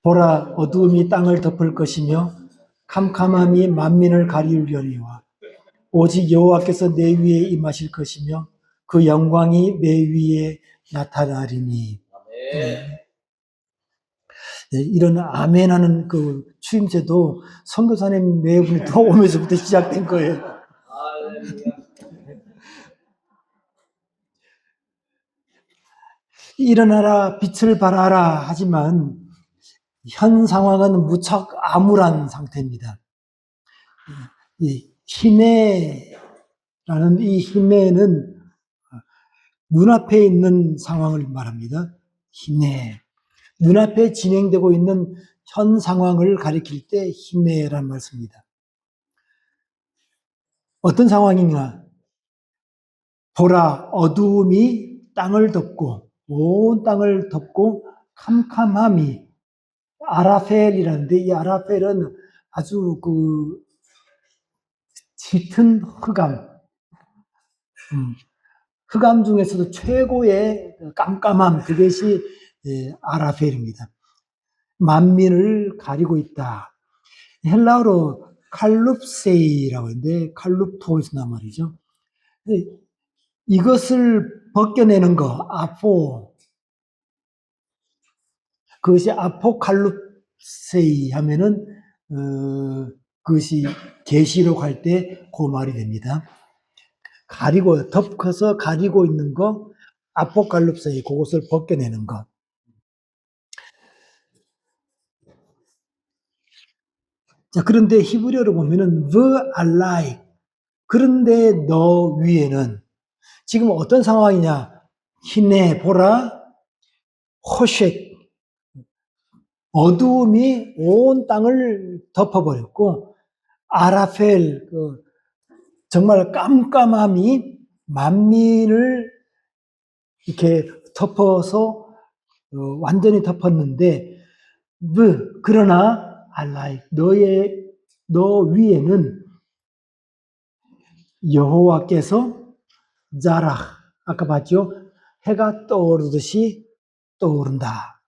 보라, 어두움이 땅을 덮을 것이며 캄캄함이 만민을 가리우려니와 오직 여호와께서 내 위에 임하실 것이며 그 영광이 내 위에 나타나리니. 네, 이런 아멘하는 그 추임새도 선교사님 네 분이 들어오면서부터 시작된 거예요. 일어나라, 빛을 발하라 하지만 현 상황은 무척 암울한 상태입니다. 이 희내라는 이 희내는 눈앞에 있는 상황을 말합니다. 희내. 눈앞에 진행되고 있는 현 상황을 가리킬 때 희내라는 말씀입니다. 어떤 상황이냐? 보라, 어두움이 땅을 덮고 온 땅을 덮고 캄캄함이 아라펠이라는데 이 아라펠은 아주 그 짙은 흑암, 흑암 중에서도 최고의 깜깜함, 그것이 아라펠입니다. 만민을 가리고 있다. 헬라어로 칼룹세이라고 하는데 칼룹토에서 나온 말이죠. 이것을 벗겨내는 거, 아포, 그것이 아포칼룹세이 하면은 그것이 계시록 할 때 그 말이 됩니다. 가리고 덮어서 가리고 있는 거, 아포칼룹세이, 그것을 벗겨내는 것. 자, 그런데 히브리어로 보면은 the alike, 그런데 너 위에는 지금 어떤 상황이냐? 희내 보라, 호색, 어두움이 온 땅을 덮어버렸고 아라펠, 정말 깜깜함이 만민을 이렇게 덮어서 완전히 덮었는데 그러나 알라이 너 위에는 여호와께서 자라, 아까 봤죠? 해가 떠오르듯이 떠오른다.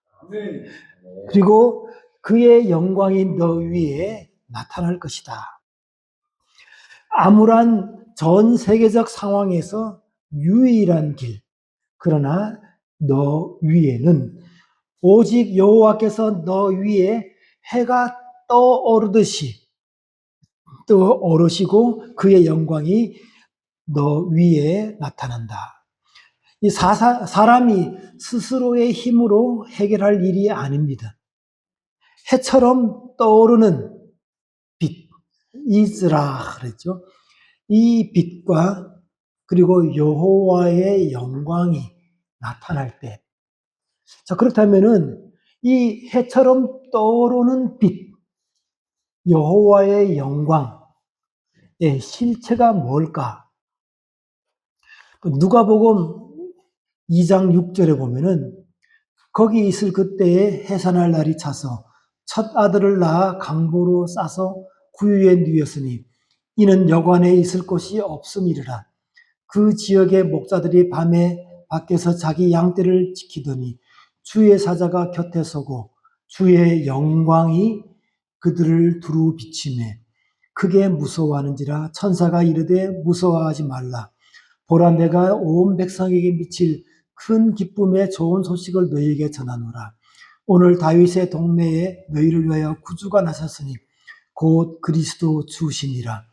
그리고 그의 영광이 너 위에 나타날 것이다. 암울한 전 세계적 상황에서 유일한 길, 그러나 너 위에는 오직 여호와께서 너 위에 해가 떠오르듯이 떠오르시고 그의 영광이 너 위에 나타난다. 이 사람이 스스로의 힘으로 해결할 일이 아닙니다. 해처럼 떠오르는 빛, 이즈라 그랬죠. 이 빛과 그리고 여호와의 영광이 나타날 때, 자 그렇다면은 이 해처럼 떠오르는 빛, 여호와의 영광의 실체가 뭘까? 누가복음 2장 6절에 보면은 거기 있을 그때에 해산할 날이 차서 첫 아들을 낳아 강보로 싸서 구유에 누였으니 이는 여관에 있을 곳이 없음이르라. 그 지역의 목자들이 밤에 밖에서 자기 양떼를 지키더니 주의 사자가 곁에 서고 주의 영광이 그들을 두루 비치매 크게 무서워하는지라. 천사가 이르되 무서워하지 말라. 보라, 내가 온 백성에게 미칠 큰 기쁨의 좋은 소식을 너희에게 전하노라. 오늘 다윗의 동네에 너희를 위하여 구주가 나셨으니 곧 그리스도 주시니라.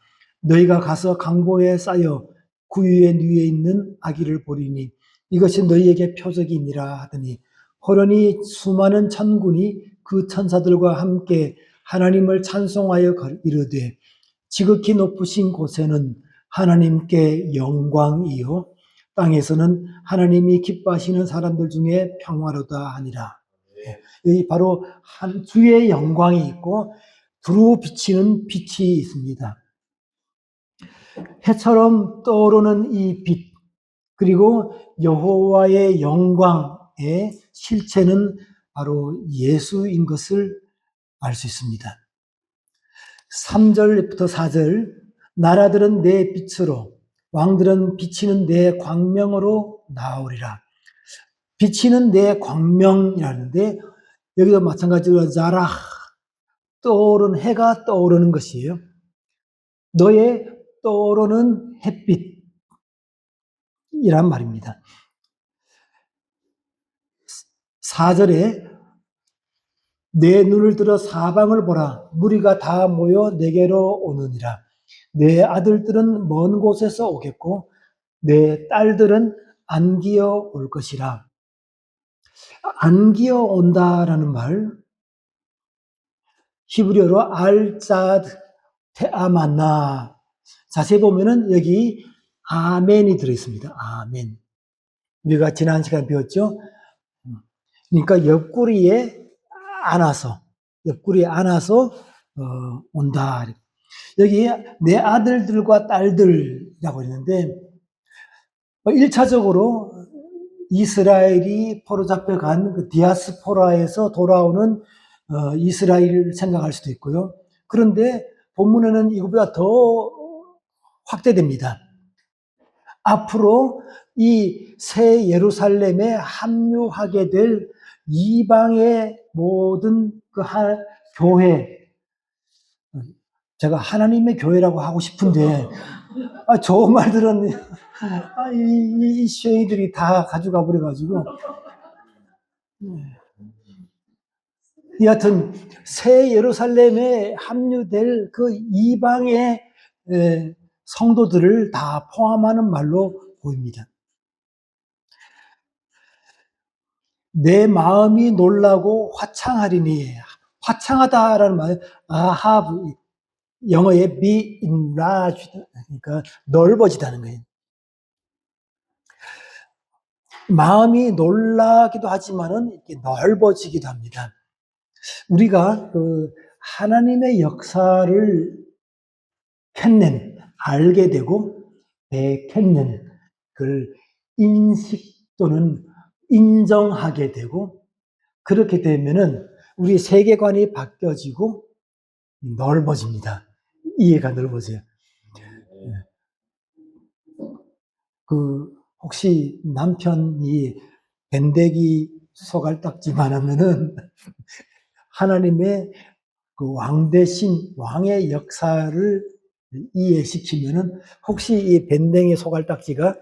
너희가 가서 강보에 쌓여 구유에 누워 있는 아기를 보리니 이것이 너희에게 표적이니라 하더니 호련히 수많은 천군이 그 천사들과 함께 하나님을 찬송하여 이르되 지극히 높으신 곳에는 하나님께 영광이요 땅에서는 하나님이 기뻐하시는 사람들 중에 평화로다 하니라. 여기 바로 한 주의 영광이 있고 두루 비치는 빛이 있습니다. 해처럼 떠오르는 이 빛, 그리고 여호와의 영광의 실체는 바로 예수인 것을 알 수 있습니다. 3절부터 4절, 나라들은 내 빛으로, 왕들은 비치는 내 광명으로 나오리라. 비치는 내 광명이라는데 여기도 마찬가지로 자라, 떠오르는 해가 떠오르는 것이에요. 너의 떠오르는 햇빛이란 말입니다. 4절에 내 눈을 들어 사방을 보라. 무리가 다 모여 내게로 오느니라. 내 아들들은 먼 곳에서 오겠고 내 딸들은 안기어 올 것이라. 안기어 온다라는 말, 히브리어로 알자드 테아만나. 자세히 보면은 여기 아멘이 들어있습니다. 아멘. 우리가 지난 시간에 배웠죠? 그러니까 옆구리에 안아서 온다. 여기 내 아들들과 딸들이라고 했는데 1차적으로 이스라엘이 포로 잡혀간 그 디아스포라에서 돌아오는 이스라엘을 생각할 수도 있고요. 그런데 본문에는 이것보다 더 확대됩니다. 앞으로 이 새 예루살렘에 합류하게 될 이방의 모든 그 교회, 제가 하나님의 교회라고 하고 싶은데 좋은 말들은 이 쉐이들이 다 가져가 버려가지고 여하튼 새 예루살렘에 합류될 그 이방의 성도들을 다 포함하는 말로 보입니다. 내 마음이 놀라고 화창하리니, 화창하다라는 말, 아하브, 영어에 be enlarged, 그러니까 넓어지다는 거예요. 마음이 놀라기도 하지만은 이렇게 넓어지기도 합니다. 우리가 그 하나님의 역사를 알게 되고 kez는, 그걸 인식 또는 인정하게 되고, 그렇게 되면은 우리 세계관이 바뀌어지고 넓어집니다. 이해가 넓어져요. 혹시 남편이 밴데기 소갈딱지만 하면은 하나님의 그 왕 대신 왕의 역사를 이해시키면은 혹시 이 밴댕이 소갈딱지가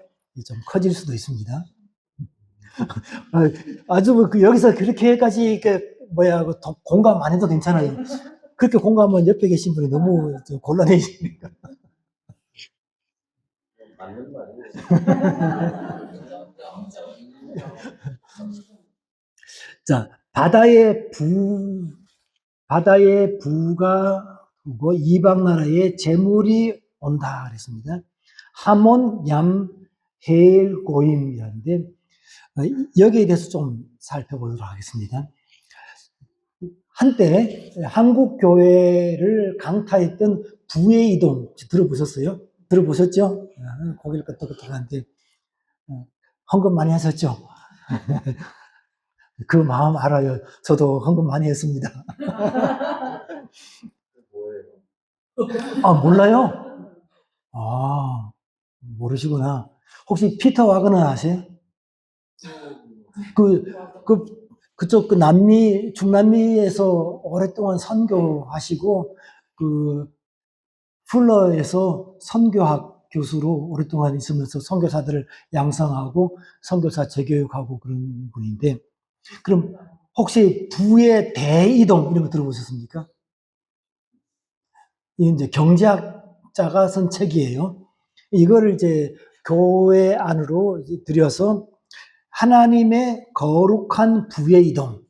좀 커질 수도 있습니다. 아주 여기서 그렇게까지 공감 안 해도 괜찮아요. 그렇게 공감하면 옆에 계신 분이 너무 곤란해지니까. 맞는 말이에요. 자, 바다의 부가 오고 이방 나라의 재물이 온다 그랬습니다. 하몬, 얌, 헤일, 고임이라는데 여기에 대해서 좀 살펴보도록 하겠습니다. 한때 한국 교회를 강타했던 부의 이동 들어보셨어요? 들어보셨죠? 고개를 끄덕끄덕하는데 헌금 많이 하셨죠? 그 마음 알아요. 저도 헌금 많이 했습니다. 몰라요? 모르시구나. 혹시 피터 와그너 아세요? 그쪽 중남미에서 오랫동안 선교하시고, 풀러에서 선교학 교수로 오랫동안 있으면서 선교사들을 양성하고 선교사 재교육하고 그런 분인데, 그럼 혹시 부의 대이동 이런 거 들어보셨습니까? 이 이제 경제학자가 쓴 책이에요. 이거를 이제 교회 안으로 들여서 하나님의 거룩한 부의 이동.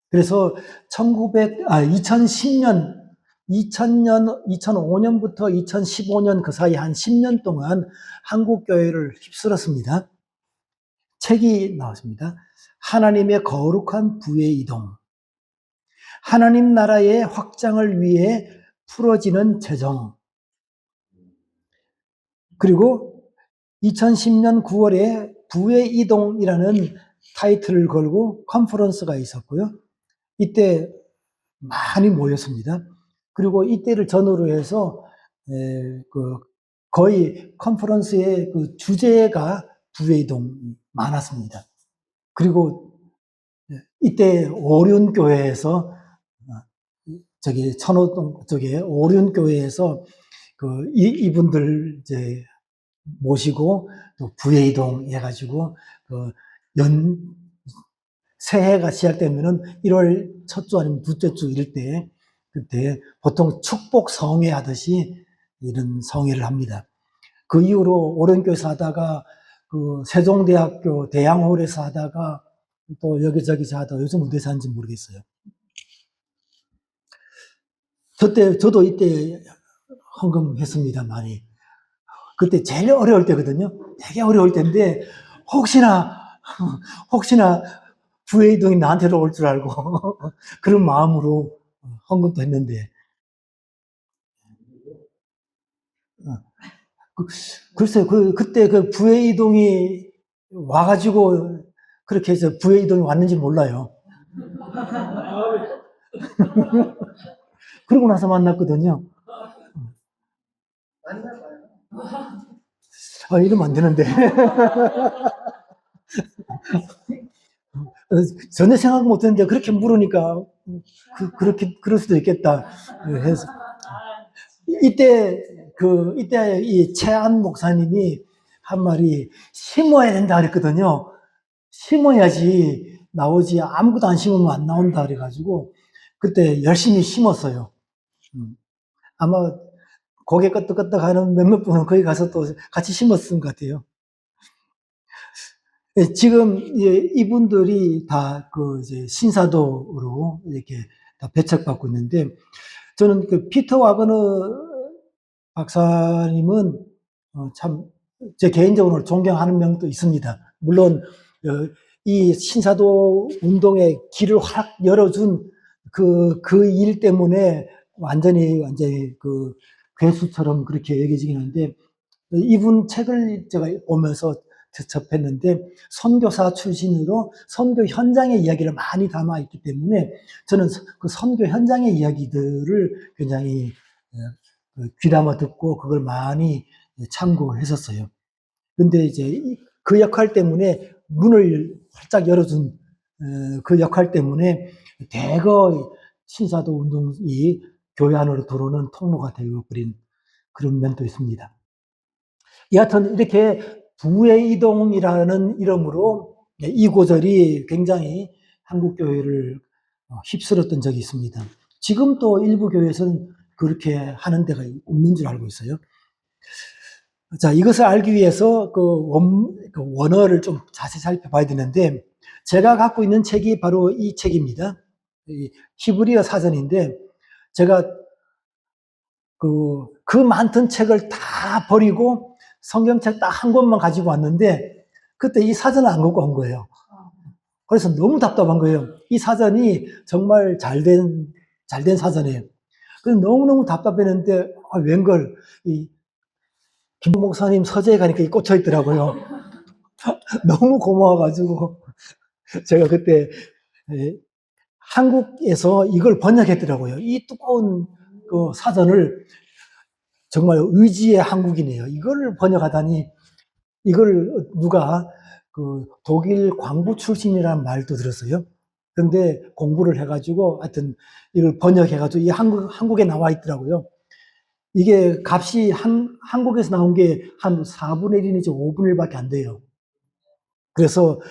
그래서 2005년부터 2015년 그 사이 한 10년 동안 한국교회를 휩쓸었습니다. 책이 나왔습니다. 하나님의 거룩한 부의 이동. 하나님 나라의 확장을 위해 풀어지는 재정. 그리고 2010년 9월에 부의 이동이라는 타이틀을 걸고 컨퍼런스가 있었고요. 이때 많이 모였습니다. 그리고 이때를 전후로 해서 거의 컨퍼런스의 그 주제가 부의 이동이 많았습니다. 그리고 이때 오륜교회에서 저기 천호동 쪽에 오륜교회에서 이분들 이제 모시고 또 부회이동 해가지고 새해가 시작되면은 1월 첫 주 아니면 둘째 주 이럴 때 그때 보통 축복 성회 하듯이 이런 성회를 합니다. 그 이후로 오륜교에서 하다가 세종대학교 대양홀에서 하다가 또 여기저기서 하다가 요즘 어디서 하는지 모르겠어요. 저도 이때 헌금했습니다, 많이. 그때 제일 어려울 때거든요. 되게 어려울 때인데, 혹시나 부회이동이 나한테로 올 줄 알고, 그런 마음으로 헌금도 했는데, 글쎄요, 그때 부회이동이 와가지고, 그렇게 해서 부회이동이 왔는지 몰라요. 그러고 나서 만났거든요. 이러면 안 되는데. 전혀 생각 못 했는데, 그렇게 물으니까, 그럴 수도 있겠다. 해서. 이때 이 최안 목사님이 한 말이 심어야 된다 그랬거든요. 심어야지 나오지, 아무것도 안 심으면 안 나온다 그래가지고, 그때 열심히 심었어요. 아마 고개 끄덕끄덕 하는 몇몇 분은 거기 가서 또 같이 심었을 것 같아요. 지금 이분들이 다 이제 신사도로 이렇게 다 배척받고 있는데, 저는 피터 와그너 박사님은 참 제 개인적으로 존경하는 명도 있습니다. 물론 이 신사도 운동의 길을 확 열어준 그 일 때문에 완전히 괴수처럼 그렇게 여겨지긴 하는데, 이분 책을 제가 보면서 접했는데 선교사 출신으로 선교 현장의 이야기를 많이 담아 있기 때문에 저는 그 선교 현장의 이야기들을 굉장히 귀담아 듣고 그걸 많이 참고했었어요. 근데 이제 그 역할 때문에 문을 활짝 열어준 그 역할 때문에 대거 신사도 운동이 교회 안으로 들어오는 통로가 되어버린 그런 면도 있습니다. 여하튼 이렇게 부회이동이라는 이름으로 이 고절이 굉장히 한국 교회를 휩쓸었던 적이 있습니다. 지금 또 일부 교회에서는 그렇게 하는 데가 있는 줄 알고 있어요. 자, 이것을 알기 위해서 원어를 좀 자세히 살펴봐야 되는데, 제가 갖고 있는 책이 바로 이 책입니다. 히브리어 사전인데, 제가 그 많던 책을 다 버리고 성경책 딱 한 권만 가지고 왔는데, 그때 이 사전을 안 갖고 온 거예요. 그래서 너무 답답한 거예요. 이 사전이 정말 잘된 사전이에요. 그래서 너무너무 답답했는데, 웬걸, 김 목사님 서재에 가니까 꽂혀 있더라고요. 너무 고마워가지고, 제가 그때 한국에서 이걸 번역했더라고요. 이 두꺼운 사전을 정말 의지의 한국이네요. 이걸 번역하다니, 이걸 누가 독일 광부 출신이라는 말도 들었어요. 그런데 공부를 해가지고 하여튼 이걸 번역해가지고 이 한국에 나와 있더라고요. 이게 값이 한국에서 나온 게 한 4분의 1 내지 5분의 1밖에 안 돼요. 그래서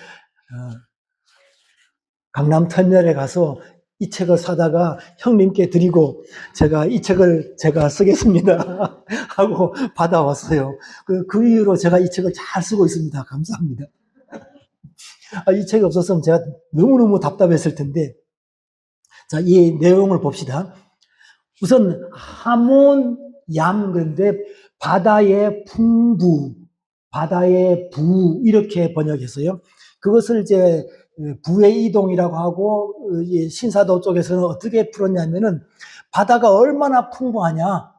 강남 터미널에 가서 이 책을 사다가 형님께 드리고 제가 이 책을 제가 쓰겠습니다 하고 받아왔어요. 그 이후로 제가 이 책을 잘 쓰고 있습니다. 감사합니다. 이 책이 없었으면 제가 너무너무 답답했을 텐데, 자, 이 내용을 봅시다. 우선 하몬 얌, 그런데 바다의 풍부, 바다의 부 이렇게 번역했어요. 그것을 이제 부회이동이라고 하고 신사도 쪽에서는 어떻게 풀었냐면은 바다가 얼마나 풍부하냐,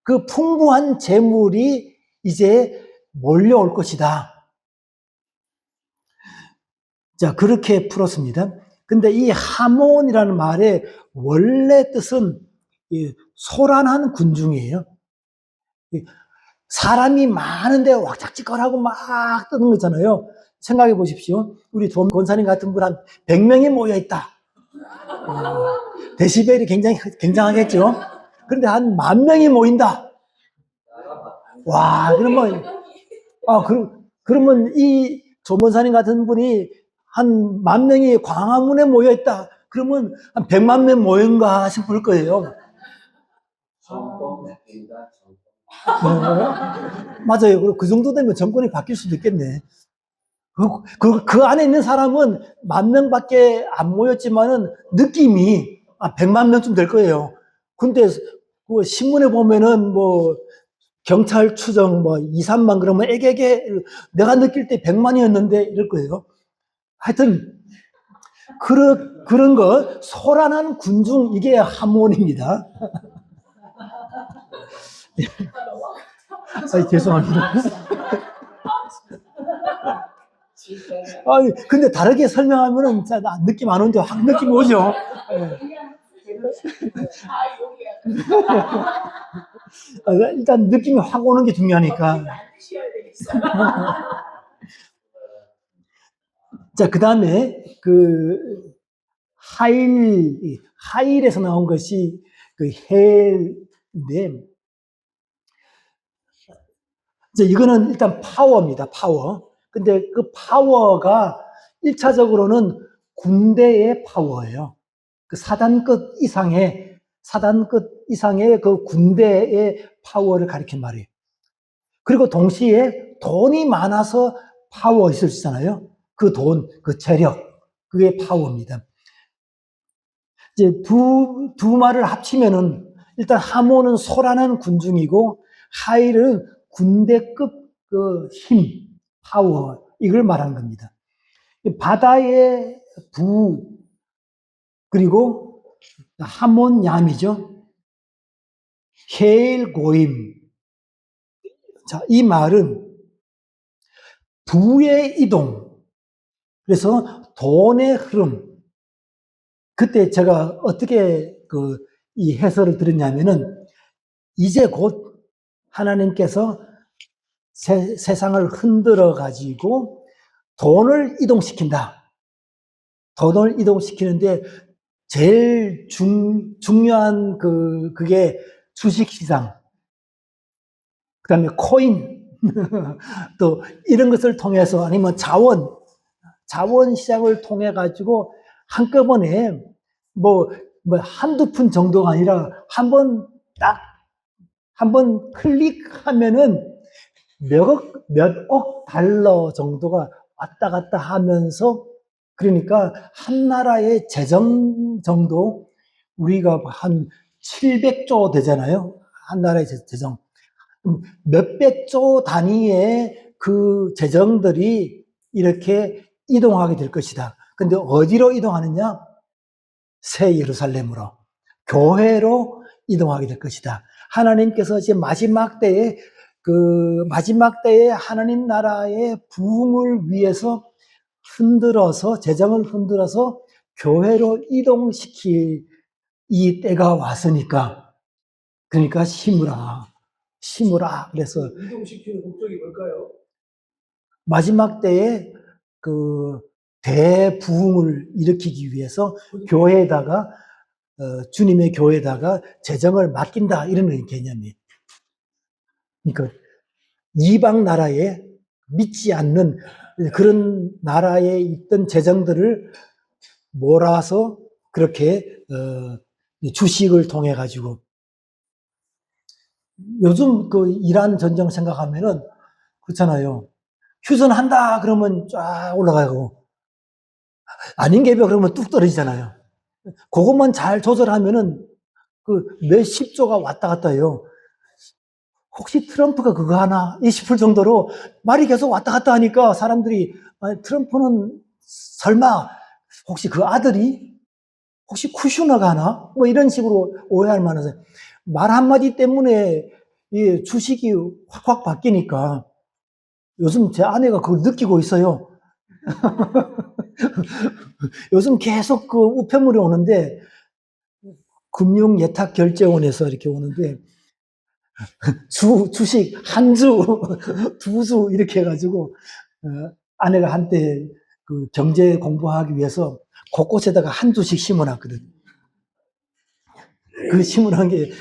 그 풍부한 재물이 이제 몰려올 것이다. 자, 그렇게 풀었습니다. 근데 이 하몬이라는 말의 원래 뜻은 소란한 군중이에요. 사람이 많은데 왁작지껄하고 막 뜨는 거잖아요. 생각해 보십시오. 우리 조 권사님 같은 분 한 100명이 모여 있다. 데시벨이 굉장히 굉장하겠죠. 그런데 한 10,000명이 모인다. 와, 그러면 그러면 이 조문사님 같은 분이 한 10,000명이 광화문에 모여 있다. 그러면 한 100만 명 모인가 싶을 거예요. 맞아요. 그리고 그 정도 되면 정권이 바뀔 수도 있겠네. 그 안에 있는 사람은 10,000명밖에 안 모였지만은 느낌이 100만 명쯤 될 거예요. 근데 그 신문에 보면은 뭐 경찰 추정 뭐 2, 3만 그러면 에게게 내가 느낄 때 100만이었는데 이럴 거예요. 하여튼 그런 거 소란한 군중 이게 하모니입니다. 죄송합니다. 근데 다르게 설명하면은 느낌 안 오는데 확 느낌 오죠. 일단 느낌이 확 오는 게 중요하니까. 자, 그 다음에 하일에서 나온 것이 헬인데, 이제 이거는 일단 파워입니다. 파워. 근데 그 파워가 1차적으로는 군대의 파워예요. 그 사단끝 이상의 그 군대의 파워를 가리킨 말이에요. 그리고 동시에 돈이 많아서 파워 있을 수 있잖아요. 그 돈, 그 재력, 그게 파워입니다. 이제 두 말을 합치면은 일단 하모는 소란한 군중이고 하일은 군대급 그 힘, 파워, 이걸 말하는 겁니다. 바다의 부, 그리고 하몬 얌이죠. 헤일 고임. 자, 이 말은 부의 이동, 그래서 돈의 흐름. 그때 제가 어떻게 이 해설을 들었냐면은 이제 곧 하나님께서 세상을 흔들어 가지고 돈을 이동시킨다. 돈을 이동시키는데 제일 중요한 그게 주식시장, 그 다음에 코인, 또 이런 것을 통해서 아니면 자원시장을 통해 가지고 한꺼번에 뭐 한두 푼 정도가 아니라 한 번 클릭하면은 몇억 달러 정도가 왔다 갔다 하면서, 그러니까 한 나라의 재정 정도 우리가 한 700조 되잖아요. 한 나라의 재정. 몇백 조 단위의 그 재정들이 이렇게 이동하게 될 것이다. 근데 어디로 이동하느냐? 새 예루살렘으로, 교회로 이동하게 될 것이다. 하나님께서 이제 마지막 때에 하나님 나라의 부흥을 위해서 재정을 흔들어서 교회로 이동시킬 이 때가 왔으니까, 그러니까 심으라. 그래서 이동시키는 목적이 뭘까요? 마지막 때에 대부흥을 일으키기 위해서 교회에다가 주님의 교회에다가 재정을 맡긴다, 이런 개념이에요. 그러니까 이방 나라에 믿지 않는 그런 나라에 있던 재정들을 몰아서 그렇게 주식을 통해 가지고, 요즘 이란 전쟁 생각하면은 그렇잖아요. 휴전한다 그러면 쫙 올라가고, 아닌 개벽 그러면 뚝 떨어지잖아요. 그것만 잘 조절하면은 몇십 조가 왔다 갔다 해요. 혹시 트럼프가 그거 하나 싶을 정도로 말이 계속 왔다 갔다 하니까 사람들이 트럼프는 설마 혹시 그 아들이 혹시 쿠슈너가 하나? 뭐 이런 식으로 오해할 만해서 말 한마디 때문에 이 주식이 확확 바뀌니까 요즘 제 아내가 그걸 느끼고 있어요. 요즘 계속 우편물이 오는데, 금융예탁결제원에서 이렇게 오는데, 주식 한 주, 두 주 이렇게 해가지고 아내가 한때 그 경제 공부하기 위해서 곳곳에다가 한두씩 심어놨거든. 그 심어놓은 게,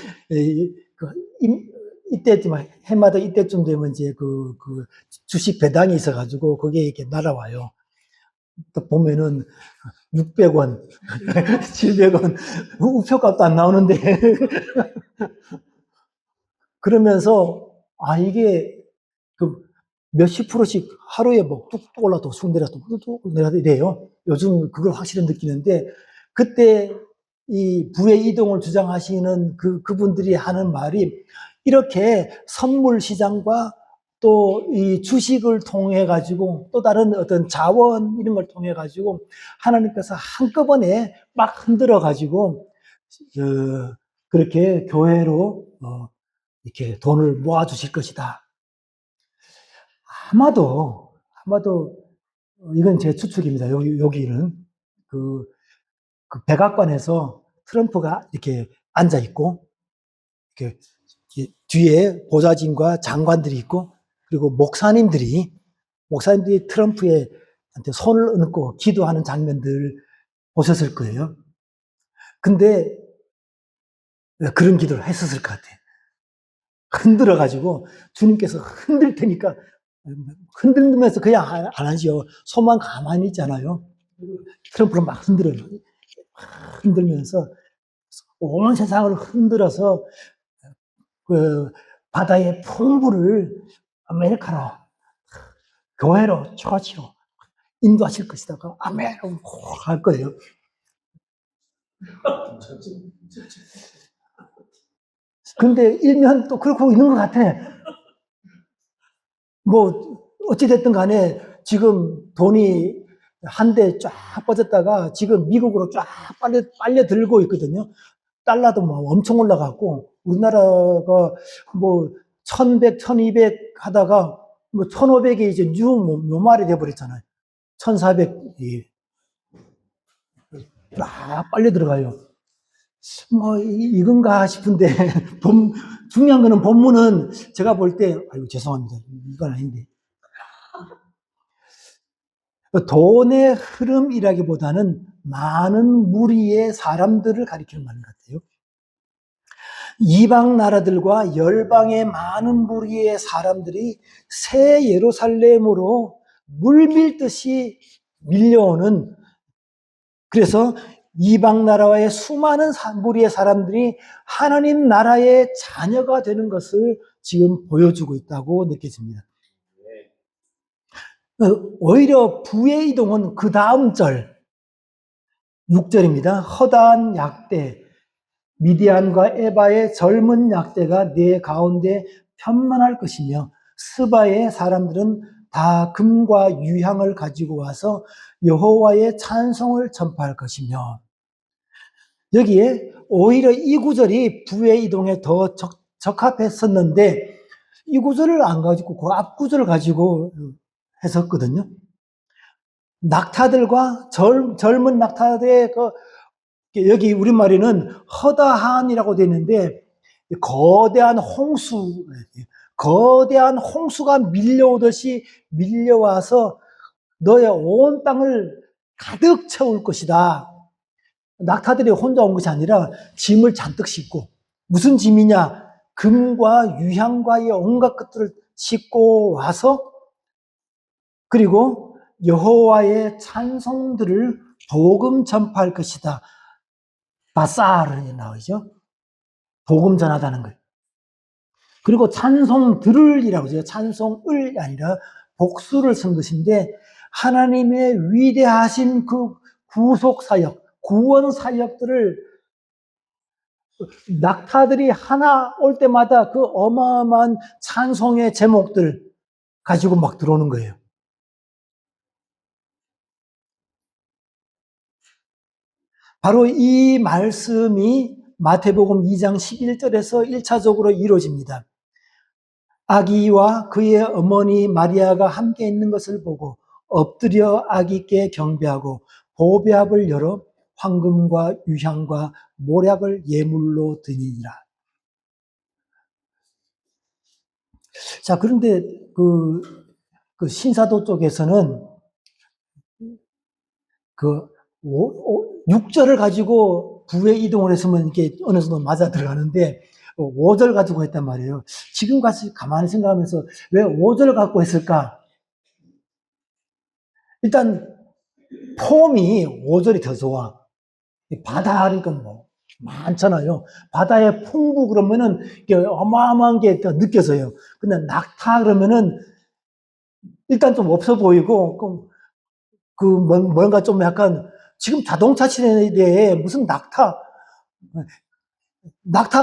이때쯤, 해마다 이때쯤 되면 이제 그 주식 배당이 있어가지고 거기에 이렇게 날아와요. 또 보면은 600원, 700원, 우표값도 안 나오는데. 그러면서, 이게 그 몇십 프로씩 하루에 뭐 뚝뚝 올라도 쑥 내려도 뚝뚝 내려도 이래요. 요즘 그걸 확실히 느끼는데, 그때 이 부의 이동을 주장하시는 그분들이 하는 말이 이렇게 선물 시장과 또 이 주식을 통해 가지고 또 다른 어떤 자원 이런 걸 통해 가지고 하나님께서 한꺼번에 막 흔들어 가지고 그렇게 교회로 이렇게 돈을 모아 주실 것이다. 아마도 이건 제 추측입니다. 여기는 그 백악관에서 트럼프가 이렇게 앉아 있고 이렇게 뒤에 보좌진과 장관들이 있고 그리고 목사님들이 트럼프한테 손을 얹고 기도하는 장면들 보셨을 거예요. 근데 그런 기도를 했었을 것 같아요. 흔들어가지고 주님께서 흔들 테니까 흔들면서 그냥 안 하죠. 손만 가만히 있잖아요. 트럼프를 막 흔들어요. 흔들면서 온 세상을 흔들어서 그 바다의 풍부를 아메리카로, 교회로, 처치로 인도하실 것이다. 아멘 할 거예요. 근데 일면 또 그렇고 있는 것 같아. 뭐 어찌됐든 간에 지금 돈이 한 대 쫙 빠졌다가 지금 미국으로 쫙 빨려 들고 있거든요. 달러도 뭐 엄청 올라갔고 우리나라가 뭐 1100, 1200 하다가 뭐 1500이 이제 묘말이 돼버렸잖아요. 1400이 쫙 빨려 들어가요. 뭐 이건가 싶은데 중요한 거는 본문은 제가 볼 때 아이고 죄송합니다. 이건 아닌데 돈의 흐름이라기보다는 많은 무리의 사람들을 가리키는 말 같아요. 이방 나라들과 열방의 많은 무리의 사람들이 새 예루살렘으로 물밀듯이 밀려오는, 그래서 이방 나라와의 수많은 무리의 사람들이 하나님 나라의 자녀가 되는 것을 지금 보여주고 있다고 느껴집니다. 오히려 부의 이동은 그 다음 절 6절입니다. 허다한 약대 미디안과 에바의 젊은 약대가 내 가운데 편만할 것이며 스바의 사람들은 다 금과 유향을 가지고 와서 여호와의 찬송을 전파할 것이며, 여기에 오히려 이 구절이 부의 이동에 더 적합했었는데 이 구절을 안 가지고 그 앞 구절을 가지고 했었거든요. 낙타들과 젊은 낙타들의 여기 우리말에는 허다한이라고 되어 있는데 거대한 홍수가 밀려오듯이 밀려와서 너의 온 땅을 가득 채울 것이다. 낙타들이 혼자 온 것이 아니라 짐을 잔뜩 싣고, 무슨 짐이냐? 금과 유향과의 온갖 것들을 싣고 와서, 그리고 여호와의 찬송들을 복음 전파할 것이다. 바사르에 나오죠. 복음 전하다는 거예요. 그리고 찬송들을이라고 해요. 찬송을 아니라 복수를 쓴 것인데, 하나님의 위대하신 그 구속 사역, 구원 사역들을 낙타들이 하나 올 때마다 그 어마어마한 찬송의 제목들 가지고 막 들어오는 거예요. 바로 이 말씀이 마태복음 2장 11절에서 1차적으로 이루어집니다. 아기와 그의 어머니 마리아가 함께 있는 것을 보고 엎드려 아기께 경배하고 보배압을 열어 황금과 유향과 모략을 예물로 드니니라. 자, 그런데 그 신사도 쪽에서는 그 6절을 가지고 부의 이동을 했으면 이게 어느 정도 맞아 들어가는데 5절 가지고 했단 말이에요. 지금 같이 가만히 생각하면서 왜 5절 갖고 했을까? 일단 폼이 5절이 더 좋아. 바다 하니까 뭐 많잖아요. 바다의 풍부 그러면은 이게 어마어마한 게 더 느껴져요. 근데 낙타 그러면은 일단 좀 없어 보이고 뭔가 좀 약간 지금 자동차 시대에 무슨 낙타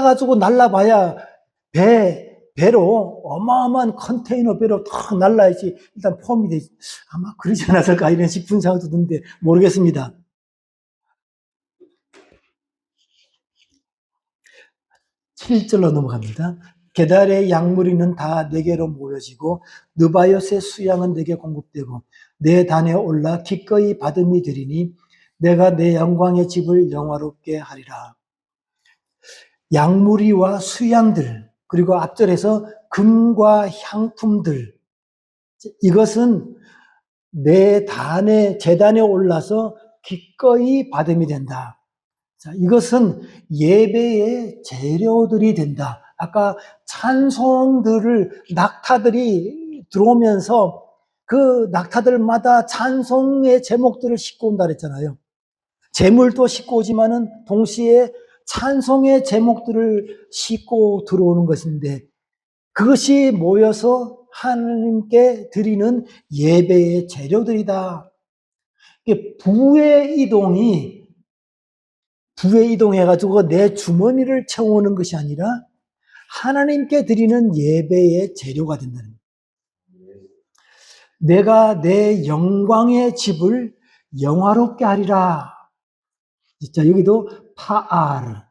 가지고 날라봐야 배로 어마어마한 컨테이너 배로 탁 날라야지 일단 폼이 되지. 아마 그러지 않았을까 이런 싶은 생각도 드는데 모르겠습니다. 7절로 넘어갑니다. 게달의 양무리는 다 내게로 모여지고 느바요스의 수양은 내게 공급되고 내 단에 올라 기꺼이 받음이 되리니 내가 내 영광의 집을 영화롭게 하리라. 양무리와 수양들 그리고 앞절에서 금과 향품들 이것은 내 재단에 올라서 기꺼이 받음이 된다. 자, 이것은 예배의 재료들이 된다. 아까 낙타들이 들어오면서 그 낙타들마다 찬송의 제목들을 싣고 온다 그랬잖아요. 제물도 싣고 오지만은 동시에 찬송의 제목들을 싣고 들어오는 것인데 그것이 모여서 하나님께 드리는 예배의 재료들이다. 부의 이동해가지고 내 주머니를 채우는 것이 아니라 하나님께 드리는 예배의 재료가 된다는 거예요. 내가 내 영광의 집을 영화롭게 하리라. 진짜 여기도 파알.